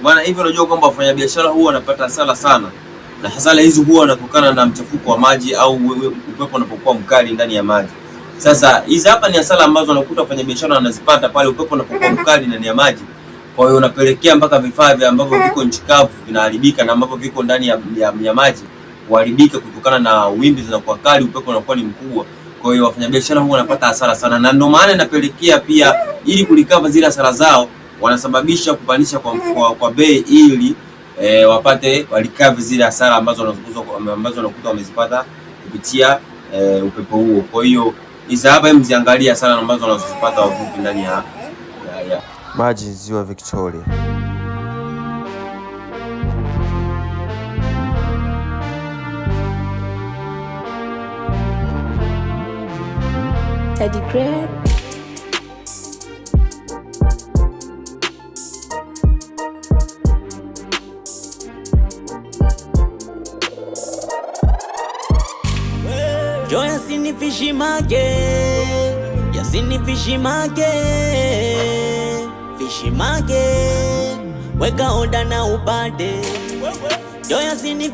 Maana hivyo unajua kwamba wafanyabiashara huwa wanapata hasara sana, na hasara hizi huwa wanatokana na mchafuko wa maji au upepo unapokuwa mkali ndani ya maji. Sasa hizi hapa ni hasara ambazo wanakuta wafanyabiashara wanazipata pale upepo unapokuwa mkali ndani ya maji. Kwa hiyo unapelekea mpaka vifaa vya ambavyo viko nchi kavu vinaharibika na ambavyo viko ndani ya maji kuharibika kutokana na wimbi zinakuwa kali, upepo unakuwa ni mkubwa. Kwa hiyo wafanyabiashara huwa wanapata hasara sana, na ndio maana inapelekea pia ili kulikava zile hasara zao wanasababisha kupandisha kwa bei ili wapate walikave zile hasara ambazo wanakuta wamezipata kupitia upepo huo. Kwa hiyo hizi hapa mziangalie hasara ambazo wanazozipata wavuvi ndani ya maji ziwa Victoria. Teddy Bear. Yo Yasini Fishi Market, Yasini Fishi Market, Fishi Market, weka oda na upate. Yo Yasini